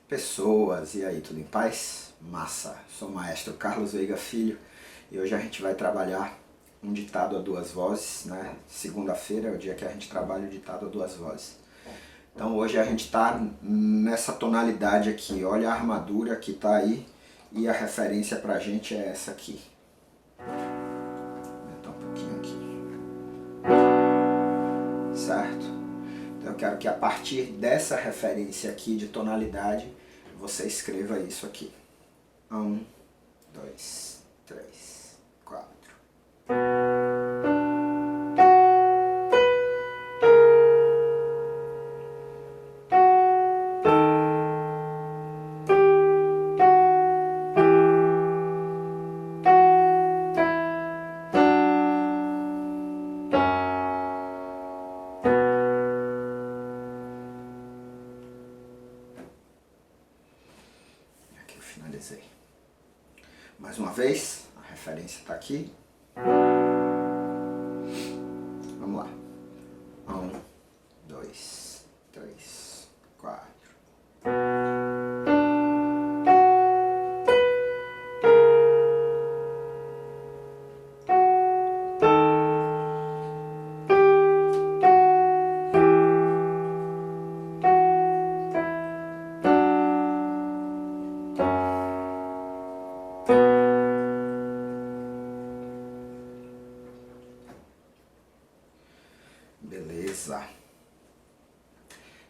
Pessoas, e aí, tudo em paz? Massa! Sou o maestro Carlos Veiga Filho e hoje a gente vai trabalhar um ditado a duas vozes, né? Segunda-feira é o dia que a gente trabalha o ditado a duas vozes. Então hoje a gente está nessa tonalidade aqui, olha a armadura que está aí e a referência pra gente é essa aqui. Vou aumentar um pouquinho aqui. Certo? Então eu quero que a partir dessa referência aqui de tonalidade, você escreva isso aqui. 1, 2, 3, 4. Aqui eu finalizei. Mais uma vez, a referência está aqui. Vamos lá. 1, 2, 3, 4. Beleza.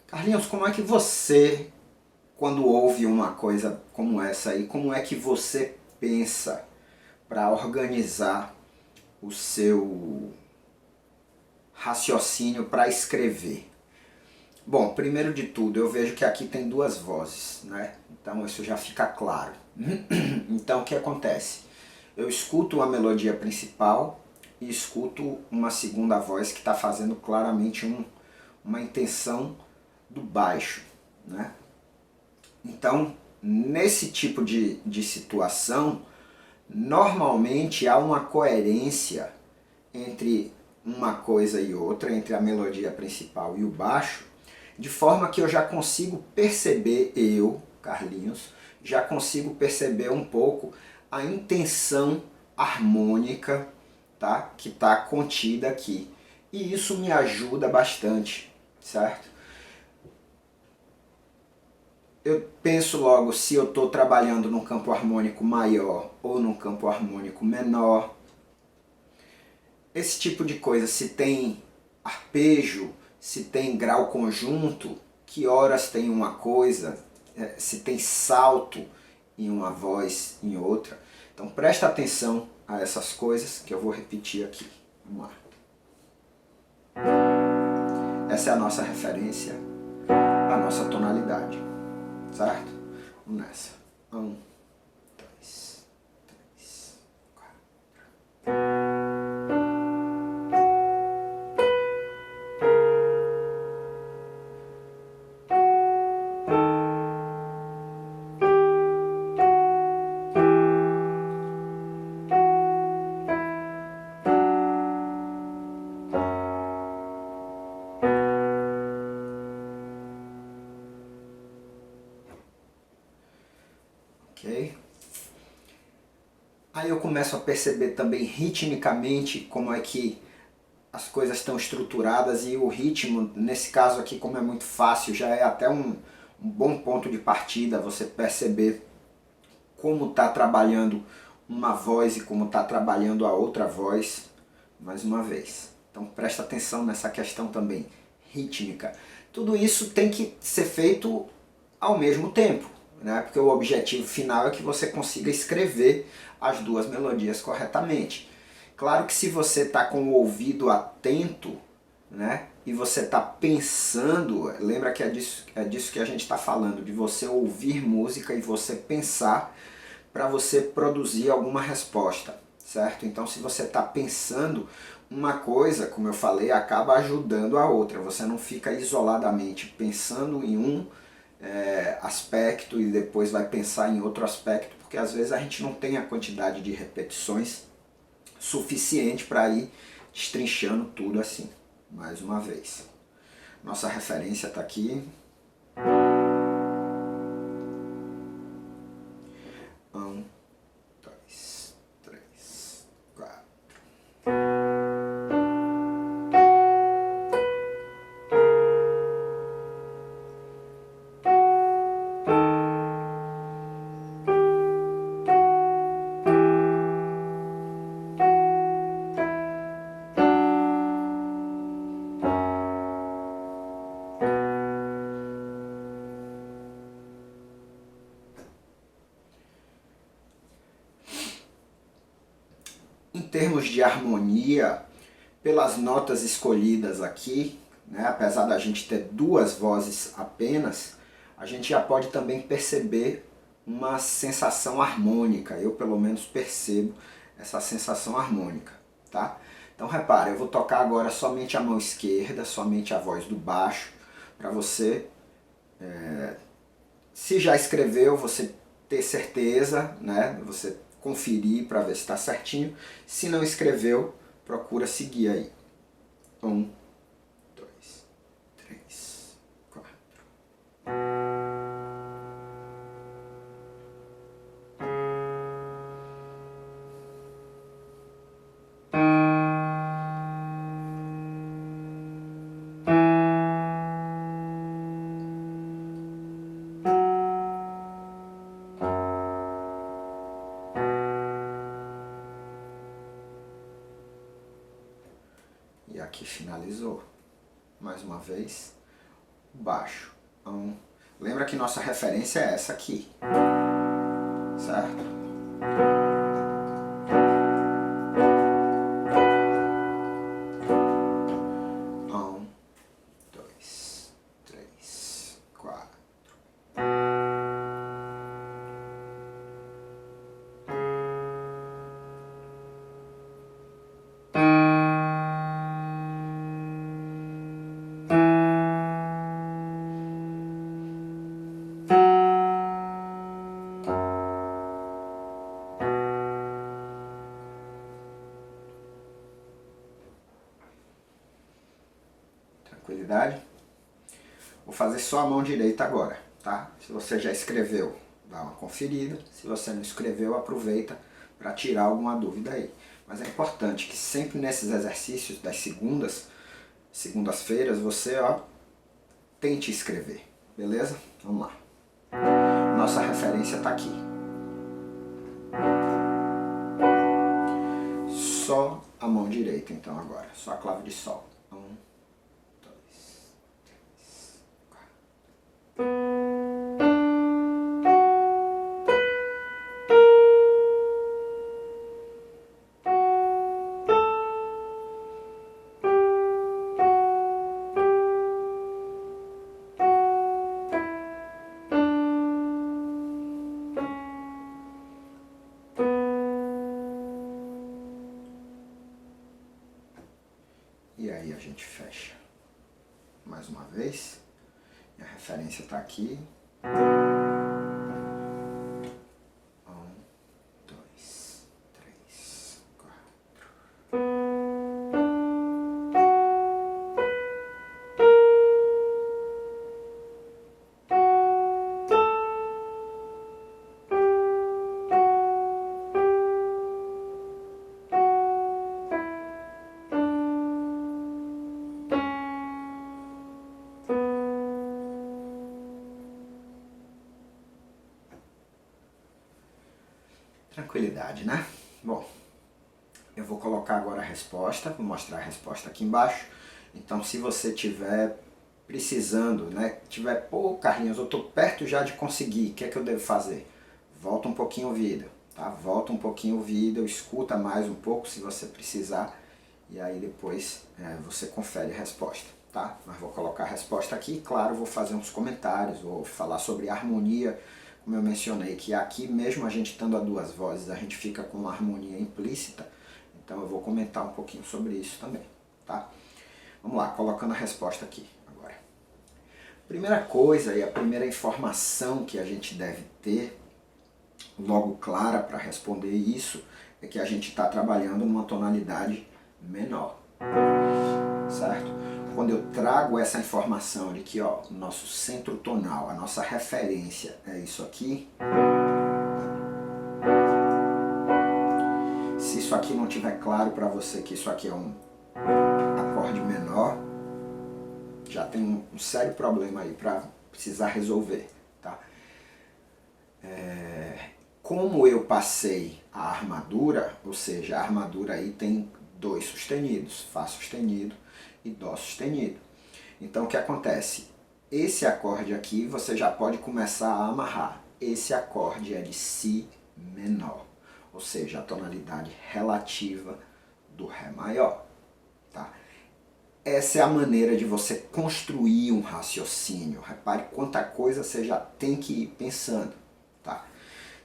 Carlinhos, como é que você, quando ouve uma coisa como essa aí, como é que você pensa para organizar o seu raciocínio para escrever? Bom, primeiro de tudo, eu vejo que aqui tem duas vozes, né? Então isso já fica claro. Então o que acontece? Eu escuto a melodia principal e escuto uma segunda voz que está fazendo claramente uma intenção do baixo, né? Então, nesse tipo de situação, normalmente há uma coerência entre uma coisa e outra, entre a melodia principal e o baixo, de forma que eu já consigo perceber, Carlinhos, já consigo perceber um pouco a intenção harmônica, tá? Que está contida aqui. E isso me ajuda bastante, certo? Eu penso logo se eu estou trabalhando num campo harmônico maior ou num campo harmônico menor. Esse tipo de coisa, se tem arpejo, se tem grau conjunto, que horas tem uma coisa, se tem salto em uma voz, em outra. Então presta atenção a essas coisas que eu vou repetir aqui. Vamos lá. Essa é a nossa referência, a nossa tonalidade, certo? Vamos nessa. 1, 2, 3, 4. Ok? Aí eu começo a perceber também ritmicamente como é que as coisas estão estruturadas e o ritmo, nesse caso aqui, como é muito fácil, já é até um bom ponto de partida você perceber como está trabalhando uma voz e como está trabalhando a outra voz, mais uma vez. Então presta atenção nessa questão também rítmica. Tudo isso tem que ser feito ao mesmo tempo, né? Porque o objetivo final é que você consiga escrever as duas melodias corretamente. Claro que se você está com o ouvido atento, né, e você está pensando, lembra que é disso que a gente está falando, de você ouvir música e você pensar para você produzir alguma resposta, certo? Então se você está pensando uma coisa, como eu falei, acaba ajudando a outra. Você não fica isoladamente pensando em um aspecto e depois vai pensar em outro aspecto, porque às vezes a gente não tem a quantidade de repetições suficiente para ir destrinchando tudo assim. Mais uma vez. Nossa referência está aqui. termos de harmonia, pelas notas escolhidas aqui, né, apesar da gente ter duas vozes apenas, a gente já pode também perceber uma sensação harmônica. Eu pelo menos percebo essa sensação harmônica, tá? Então repare, eu vou tocar agora somente a mão esquerda, somente a voz do baixo, para você, se já escreveu, você ter certeza, né? Você conferir para ver se está certinho. Se não escreveu, procura seguir aí. 1, 2, 3, 4. E aqui finalizou. Mais uma vez, baixo. Lembra que nossa referência é essa aqui, certo? Tranquilidade? Vou fazer só a mão direita agora, tá? Se você já escreveu, dá uma conferida. Se você não escreveu, aproveita para tirar alguma dúvida aí. Mas é importante que sempre nesses exercícios das segundas-feiras, você tente escrever, beleza? Vamos lá. Nossa referência está aqui. Só a mão direita então agora, só a clave de sol. 1, 2, 3, 4. E aí a gente fecha mais uma vez. E a referência está aqui. 1, 2, 3, 4. Tranquilidade, né? Bom, eu vou colocar agora a resposta, vou mostrar a resposta aqui embaixo. Então, se você tiver precisando, né, tiver, pô, Carlinhos, eu tô perto já de conseguir, o que é que eu devo fazer? Volta um pouquinho o vídeo, tá? Volta um pouquinho o vídeo, escuta mais um pouco se você precisar, e aí depois você confere a resposta, tá? Mas vou colocar a resposta aqui, claro, vou fazer uns comentários, vou falar sobre harmonia. Como eu mencionei, que aqui mesmo a gente estando a duas vozes, a gente fica com uma harmonia implícita, então eu vou comentar um pouquinho sobre isso também, tá? Vamos lá, colocando a resposta aqui agora. Primeira coisa e a primeira informação que a gente deve ter, logo clara para responder isso, é que a gente está trabalhando numa tonalidade menor, certo? Quando eu trago essa informação de que o nosso centro tonal, a nossa referência é isso aqui, se isso aqui não estiver claro para você que isso aqui é um acorde menor, já tem um sério problema aí para precisar resolver, tá? Como eu passei a armadura, ou seja, a armadura aí tem dois sustenidos, Fá sustenido e Dó sustenido. Então o que acontece? Esse acorde aqui você já pode começar a amarrar. Esse acorde é de Si menor. ou seja, a tonalidade relativa do Ré maior. Tá? Essa é a maneira de você construir um raciocínio. Repare quanta coisa você já tem que ir pensando. Tá?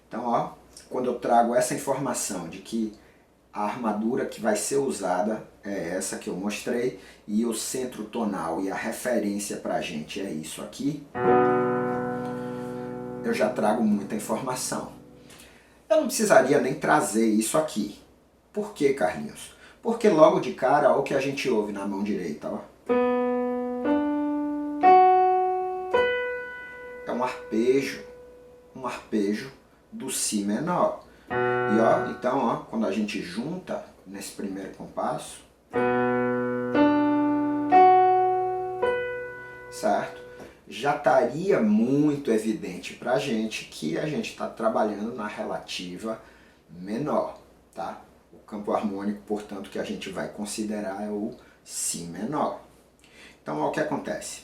Então, ó, quando eu trago essa informação de que a armadura que vai ser usada é essa que eu mostrei, e o centro tonal e a referência para a gente é isso aqui, eu já trago muita informação. Eu não precisaria nem trazer isso aqui. Por quê, Carlinhos? Porque logo de cara, olha o que a gente ouve na mão direita. Ó. É um arpejo do Si menor. E ó, então, ó, quando a gente junta nesse primeiro compasso, certo? Já estaria muito evidente para a gente que a gente está trabalhando na relativa menor, tá? O campo harmônico, portanto, que a gente vai considerar é o Si menor. Então, olha o que acontece.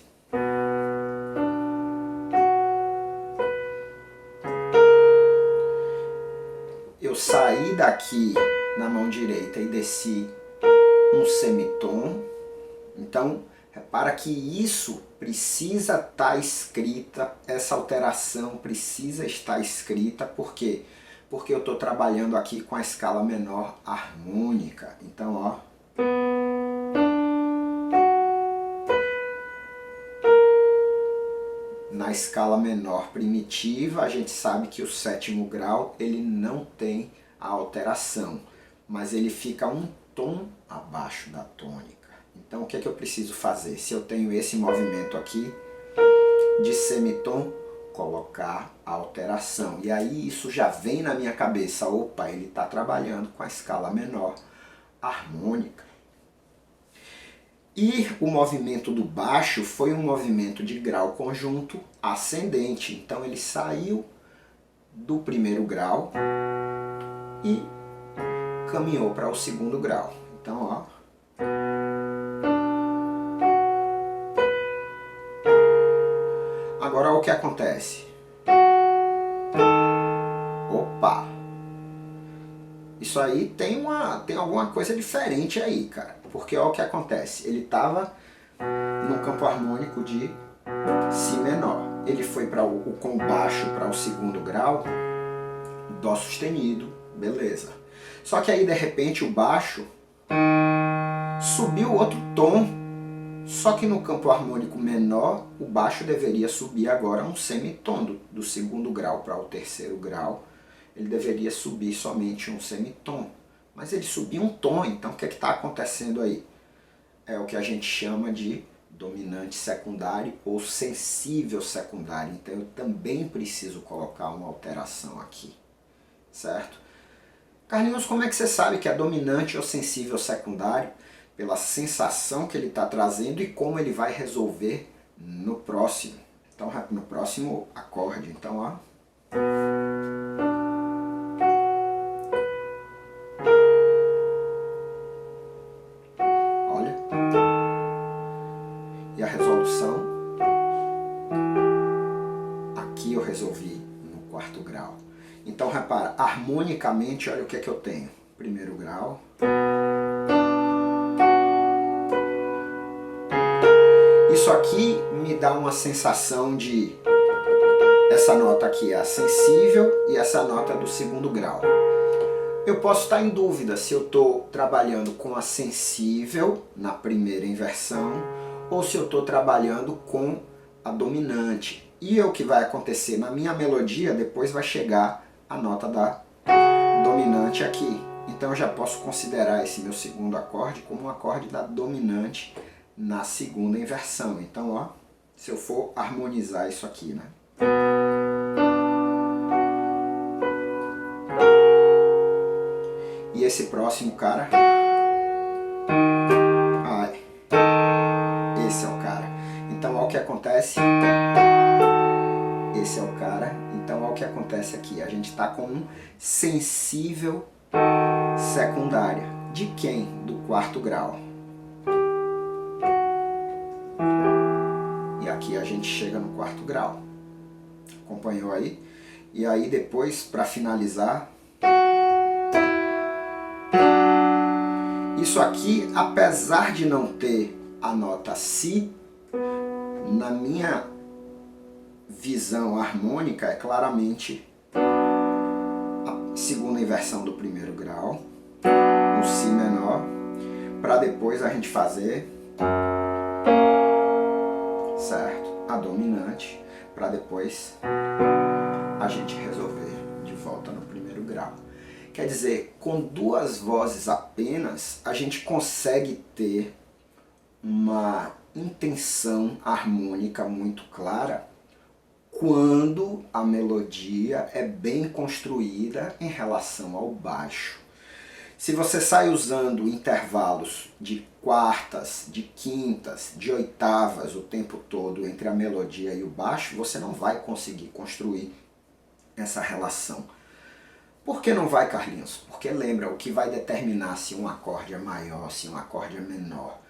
Eu saí daqui na mão direita e desci um semitom. Então, repara que isso precisa estar escrita, essa alteração precisa estar escrita, por quê? Porque eu estou trabalhando aqui com a escala menor harmônica. Então, ó. Na escala menor primitiva, a gente sabe que o sétimo grau ele não tem a alteração, mas ele fica um tom abaixo da tônica. Então o que é que eu preciso fazer? Se eu tenho esse movimento aqui de semitom, colocar a alteração. E aí isso já vem na minha cabeça, opa, ele está trabalhando com a escala menor harmônica. E o movimento do baixo foi um movimento de grau conjunto ascendente. Então ele saiu do primeiro grau e caminhou para o segundo grau. Então, ó. Agora olha o que acontece. Opa! Isso aí tem alguma coisa diferente aí, cara. Porque olha o que acontece. Ele estava no campo harmônico de Si menor. Ele foi para o com baixo para o segundo grau, Dó sustenido, beleza. Só que aí de repente o baixo subiu outro tom. Só que no campo harmônico menor, o baixo deveria subir agora um semitom do segundo grau para o terceiro grau. Ele deveria subir somente um semitom. Mas ele subiu um tom, então o que está acontecendo aí? É o que a gente chama de dominante secundário ou sensível secundário. Então eu também preciso colocar uma alteração aqui, certo? Carlinhos, como é que você sabe que é dominante ou sensível secundário? Pela sensação que ele está trazendo e como ele vai resolver no próximo. Então, no próximo acorde. Então, ó. Olha. E a resolução. Aqui eu resolvi no quarto grau. Então, repara, harmonicamente, olha o que é que eu tenho. Primeiro grau. Isso aqui me dá uma sensação de... Essa nota aqui é a sensível e essa nota é do segundo grau. Eu posso estar em dúvida se eu estou trabalhando com a sensível na primeira inversão ou se eu estou trabalhando com a dominante. E o que vai acontecer na minha melodia, depois vai chegar a nota da dominante aqui. Então eu já posso considerar esse meu segundo acorde como um acorde da dominante na segunda inversão. Então, ó, se eu for harmonizar isso aqui, né? E esse próximo cara... Ai, esse é o cara. Então, olha o que acontece. Esse é o cara. Então, olha o que acontece aqui. A gente está com um sensível secundária. De quem? Do quarto grau. E aqui a gente chega no quarto grau. Acompanhou aí? E aí depois, para finalizar, Isso aqui, apesar de não ter a nota Si, na minha visão harmônica é claramente a segunda inversão do primeiro grau, o Si menor, para depois a gente fazer, certo? A dominante, para depois a gente resolver de volta no primeiro grau. Quer dizer, com duas vozes apenas, a gente consegue ter uma intenção harmônica muito clara quando a melodia é bem construída em relação ao baixo. Se você sai usando intervalos de quartas, de quintas, de oitavas o tempo todo entre a melodia e o baixo, você não vai conseguir construir essa relação. Por que não vai, Carlinhos? Porque lembra, o que vai determinar se um acorde é maior, se um acorde é menor,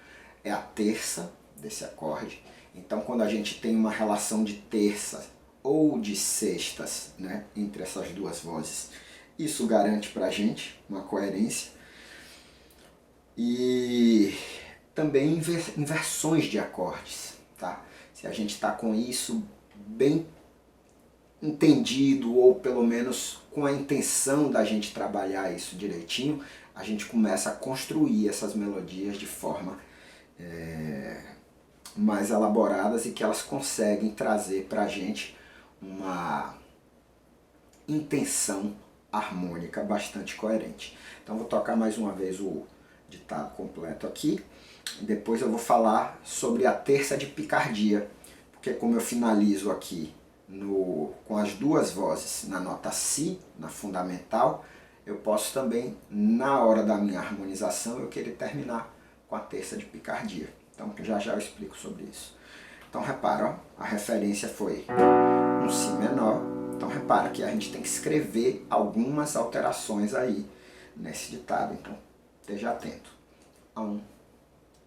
é a terça desse acorde. Então, quando a gente tem uma relação de terças ou de sextas, né, entre essas duas vozes, isso garante pra gente uma coerência. E também inversões de acordes, tá? Se a gente está com isso bem entendido, ou pelo menos com a intenção da gente trabalhar isso direitinho, a gente começa a construir essas melodias de forma mais elaboradas e que elas conseguem trazer pra gente uma intenção harmônica bastante coerente. Então vou tocar mais uma vez o ditado completo aqui, e depois eu vou falar sobre a terça de picardia, porque como eu finalizo aqui com as duas vozes na nota Si, na fundamental, eu posso também, na hora da minha harmonização, eu querer terminar com a terça de picardia. Então já já eu explico sobre isso. Então repara, ó, a referência foi um Si menor. Então repara que a gente tem que escrever algumas alterações aí nesse ditado. Então esteja atento. 1,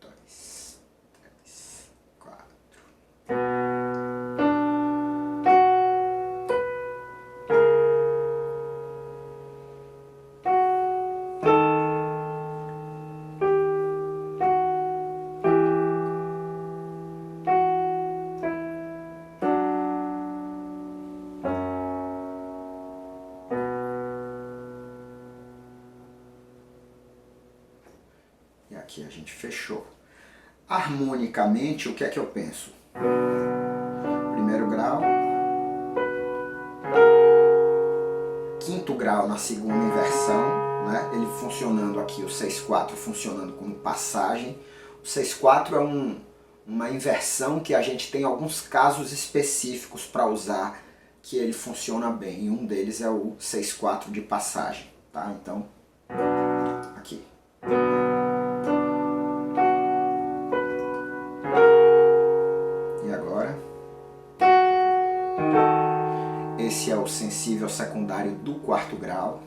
2, 3, 4. E aqui a gente fechou. Harmonicamente, o que é que eu penso? Primeiro grau, quinto grau na segunda inversão, né? Ele funcionando aqui, o 6/4 funcionando como passagem. O 6/4 é uma inversão que a gente tem alguns casos específicos para usar, que ele funciona bem. E um deles é o 6/4 de passagem, tá? Então, aqui. Esse é o sensível secundário do quarto grau.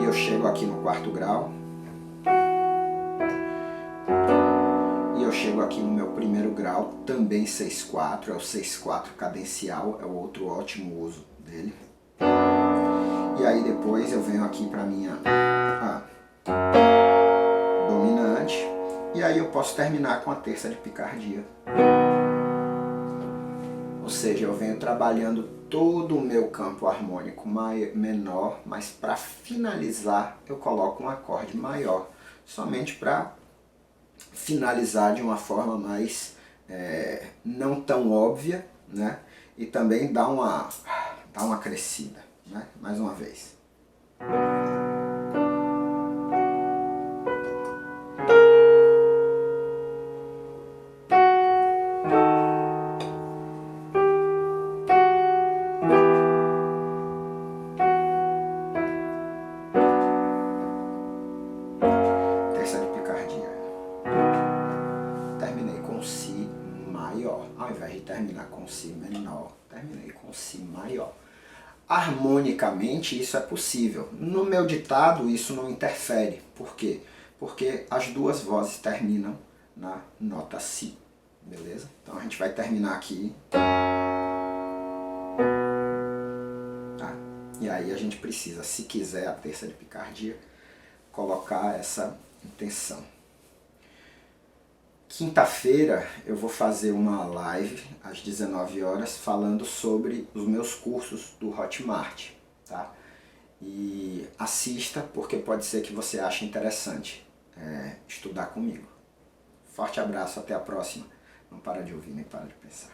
E eu chego aqui no quarto grau. E eu chego aqui no meu primeiro grau, também 6/4, é o 6/4 cadencial, é o outro ótimo uso dele. E aí depois eu venho aqui para minha dominante. E aí eu posso terminar com a terça de picardia. Ou seja, eu venho trabalhando todo o meu campo harmônico menor, mas para finalizar eu coloco um acorde maior, somente para finalizar de uma forma mais não tão óbvia, né? E também dá uma crescida, né? Mais uma vez. Ao invés de terminar com Si menor, terminei com Si maior. Harmonicamente isso é possível. No meu ditado isso não interfere. Por quê? Porque as duas vozes terminam na nota Si. Beleza? Então a gente vai terminar aqui. Tá? E aí a gente precisa, se quiser a terça de picardia, colocar essa intenção. Quinta-feira eu vou fazer uma live às 19 horas falando sobre os meus cursos do Hotmart, tá? E assista, porque pode ser que você ache interessante estudar comigo. Forte abraço, até a próxima. Não para de ouvir nem para de pensar.